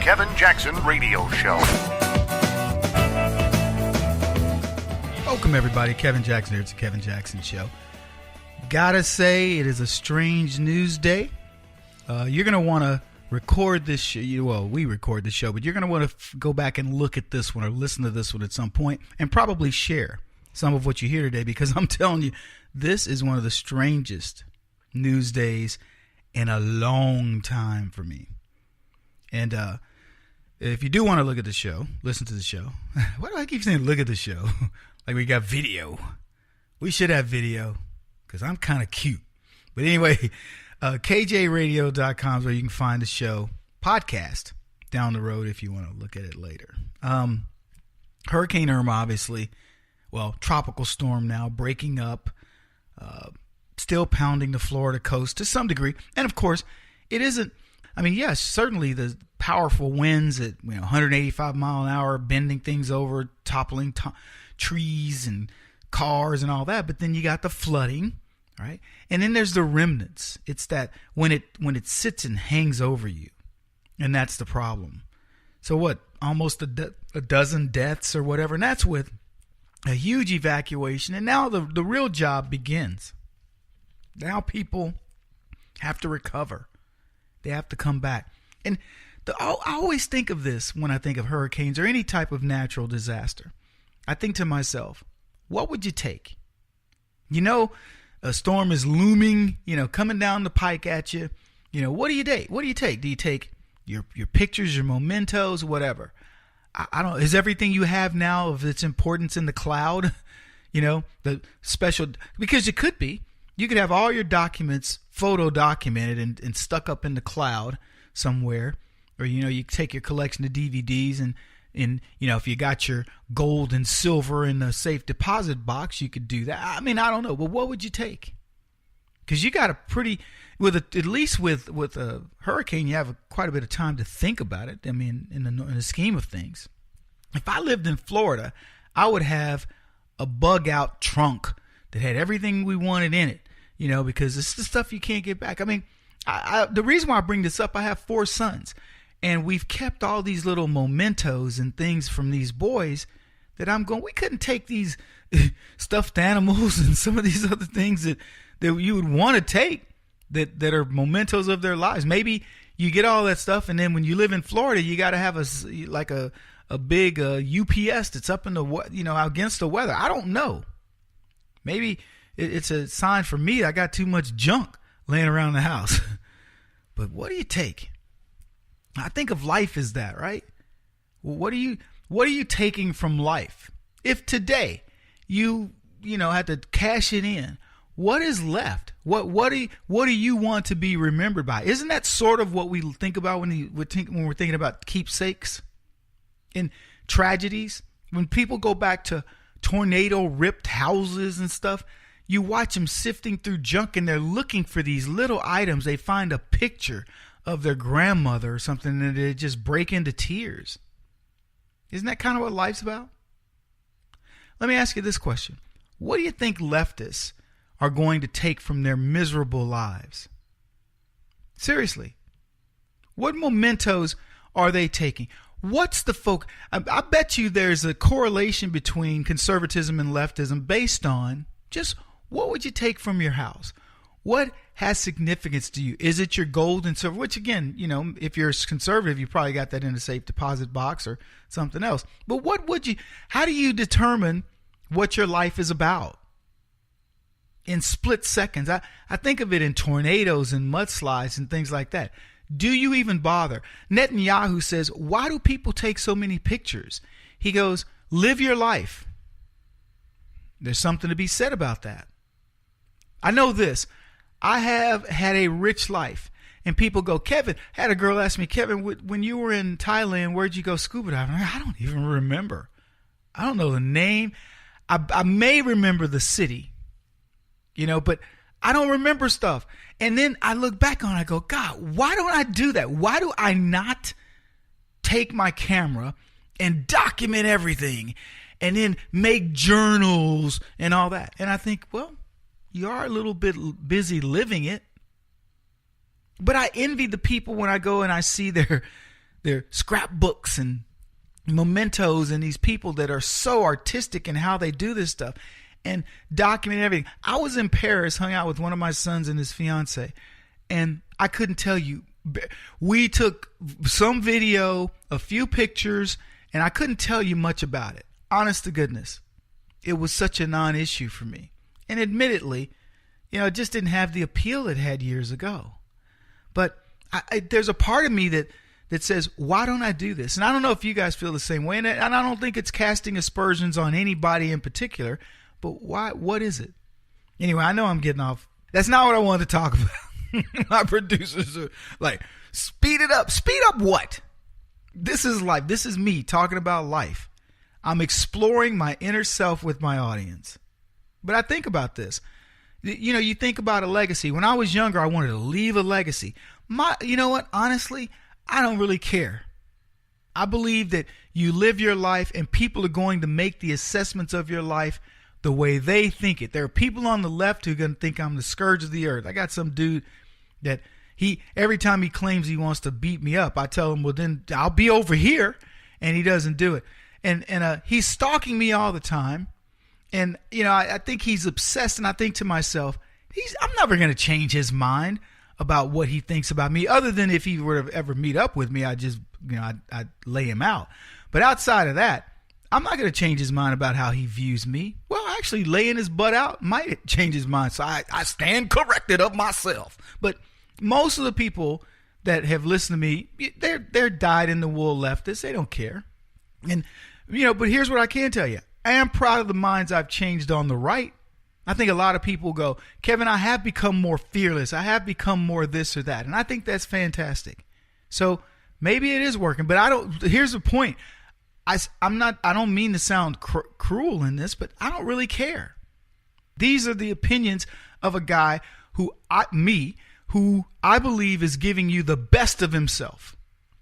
Kevin Jackson Radio Show. Welcome, everybody. Kevin Jackson here. It's the Kevin Jackson Show. Gotta say, it is a strange news day. You're going to want to record this show. Well, we record the show, but you're going to want to go back and look at this one or listen to this one at some point and probably share some of what you hear today, because I'm telling you, this is one of the strangest news days in a long time for me. And if you do want to look at the show, listen to the show. Why do I keep saying look at the show? Like we got video. We should have video because I'm kind of cute. But anyway, KJRadio.com is where you can find the show podcast down the road if you want to look at it later. Hurricane Irma, obviously, tropical storm now, breaking up, still pounding the Florida coast to some degree. And of course, it isn't, yes, certainly the powerful winds at 185 mile an hour, bending things over, toppling trees and cars and all that. But then you got the flooding, right? And then there's the remnants. It's that when it sits and hangs over you, and that's the problem. So what? Almost a dozen deaths or whatever, and that's with a huge evacuation. And now the real job begins. Now people have to recover. They have to come back. And I always think of this when I think of hurricanes or any type of natural disaster. I think to myself, what would you take? A storm is looming, coming down the pike at you. What do you take? What do you take? Do you take your pictures, your mementos, whatever? I don't. Is everything you have now of its importance in the cloud? The special, because it could be. You could have all your documents photo documented and stuck up in the cloud somewhere, or you take your collection of DVDs and if you got your gold and silver in the safe deposit box, you could do that. I don't know, but what would you take? Because you got at least with a hurricane, you have quite a bit of time to think about it. In the scheme of things, if I lived in Florida, I would have a bug out trunk that had everything we wanted in it. Because it's the stuff you can't get back. The reason why I bring this up, I have 4 sons. And we've kept all these little mementos and things from these boys that we couldn't take these stuffed animals and some of these other things that you would want to take that are mementos of their lives. Maybe you get all that stuff, and then when you live in Florida, you got to have a big UPS that's up in the, against the weather. I don't know. Maybe it's a sign for me I got too much junk laying around the house. But what do you take? I think of life as that, right? Well, what are you taking from life? If today you had to cash it in, what is left? What do you want to be remembered by? Isn't that sort of what we think about when we're thinking about keepsakes in tragedies? When people go back to tornado ripped houses and stuff, you watch them sifting through junk and they're looking for these little items. They find a picture of their grandmother or something, and they just break into tears. Isn't that kind of what life's about? Let me ask you this question. What do you think leftists are going to take from their miserable lives? Seriously. What mementos are they taking? What's the focus? I bet you there's a correlation between conservatism and leftism based on just what would you take from your house? What has significance to you? Is it your gold and silver? Which again, if you're conservative, you probably got that in a safe deposit box or something else. But how do you determine what your life is about? In split seconds. I think of it in tornadoes and mudslides and things like that. Do you even bother? Netanyahu says, why do people take so many pictures? He goes, live your life. There's something to be said about that. I know this. I have had a rich life. And people go, Kevin, I had a girl ask me, Kevin, when you were in Thailand, where'd you go scuba diving? I don't even remember. I don't know the name. I may remember the city, but I don't remember stuff. And then I look back on it, I go, God, why don't I do that? Why do I not take my camera and document everything and then make journals and all that? And I think, well, you are a little bit busy living it. But I envy the people when I go and I see their their scrapbooks and mementos, and these people that are so artistic in how they do this stuff and document everything. I was in Paris, hung out with one of my sons and his fiance, and I couldn't tell you. We took some video, a few pictures, and I couldn't tell you much about it. Honest to goodness. It was such a non-issue for me. And admittedly, it just didn't have the appeal it had years ago. But there's a part of me that says, why don't I do this? And I don't know if you guys feel the same way. And I don't think it's casting aspersions on anybody in particular. But why? What is it? Anyway, I know I'm getting off. That's not what I wanted to talk about. My producers are like, speed it up. Speed up what? This is life. This is me talking about life. I'm exploring my inner self with my audience. But I think about this. You think about a legacy. When I was younger, I wanted to leave a legacy. You know what? Honestly, I don't really care. I believe that you live your life and people are going to make the assessments of your life the way they think it. There are people on the left who are going to think I'm the scourge of the earth. I got some dude that every time he claims he wants to beat me up, I tell him, well, then I'll be over here. And he doesn't do it. And he's stalking me all the time. And, I think he's obsessed. And I think to myself, I'm never going to change his mind about what he thinks about me, other than if he were to ever meet up with me, I just, I'd lay him out. But outside of that, I'm not going to change his mind about how he views me. Well, actually, laying his butt out might change his mind. So I stand corrected of myself. But most of the people that have listened to me, they're dyed-in-the-wool leftists. They don't care. And, but here's what I can tell you. I am proud of the minds I've changed on the right. I think a lot of people go, Kevin, I have become more fearless. I have become more this or that. And I think that's fantastic. So maybe it is working, but here's the point. I don't mean to sound cruel in this, but I don't really care. These are the opinions of a guy who I believe is giving you the best of himself.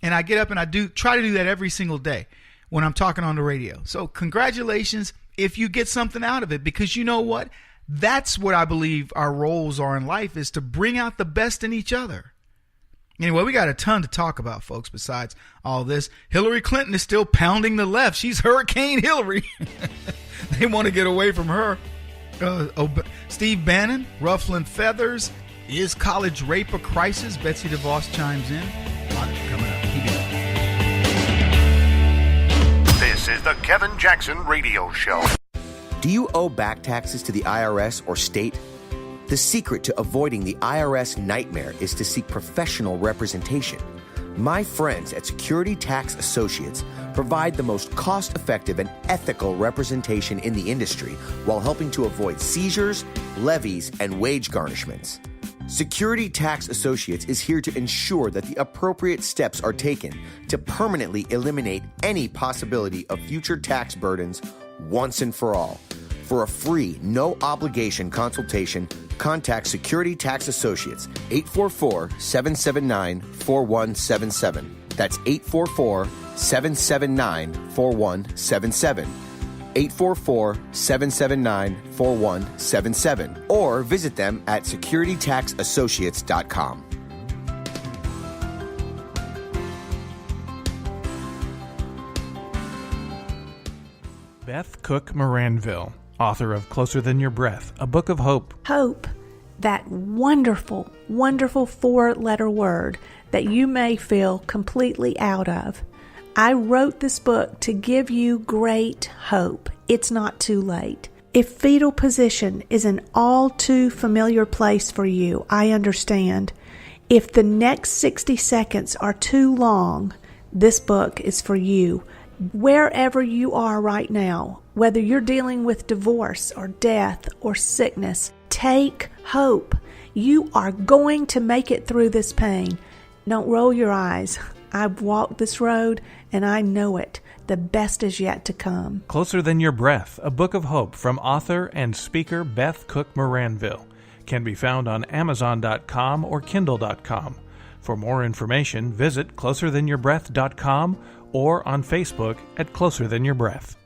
And I get up and I try to do that every single day when I'm talking on the radio. So congratulations if you get something out of it, because you know what? That's what I believe our roles are in life, is to bring out the best in each other. Anyway, we got a ton to talk about, folks, besides all this. Hillary Clinton is still pounding the left. She's Hurricane Hillary. They want to get away from her. Steve Bannon, ruffling feathers. Is college rape a crisis? Betsy DeVos chimes in. A lot coming up. Keep it up. This is the Kevin Jackson Radio Show. Do you owe back taxes to the IRS or state? The secret to avoiding the IRS nightmare is to seek professional representation. My friends at Security Tax Associates provide the most cost-effective and ethical representation in the industry while helping to avoid seizures, levies, and wage garnishments. Security Tax Associates is here to ensure that the appropriate steps are taken to permanently eliminate any possibility of future tax burdens once and for all. For a free, no-obligation consultation, contact Security Tax Associates, 844-779-4177. That's 844-779-4177. 844-779-4177. Or visit them at securitytaxassociates.com. Beth Cook Moranville, author of Closer Than Your Breath, a book of hope. Hope, that wonderful, wonderful 4-letter word that you may feel completely out of. I wrote this book to give you great hope. It's not too late. If fetal position is an all too familiar place for you, I understand. If the next 60 seconds are too long, this book is for you. Wherever you are right now, whether you're dealing with divorce or death or sickness, take hope. You are going to make it through this pain. Don't roll your eyes. I've walked this road and I know it. The best is yet to come. Closer Than Your Breath, a book of hope from author and speaker Beth Cook Moranville, can be found on Amazon.com or Kindle.com. For more information, visit closerthanyourBreath.com or on Facebook at Closer Than Your Breath.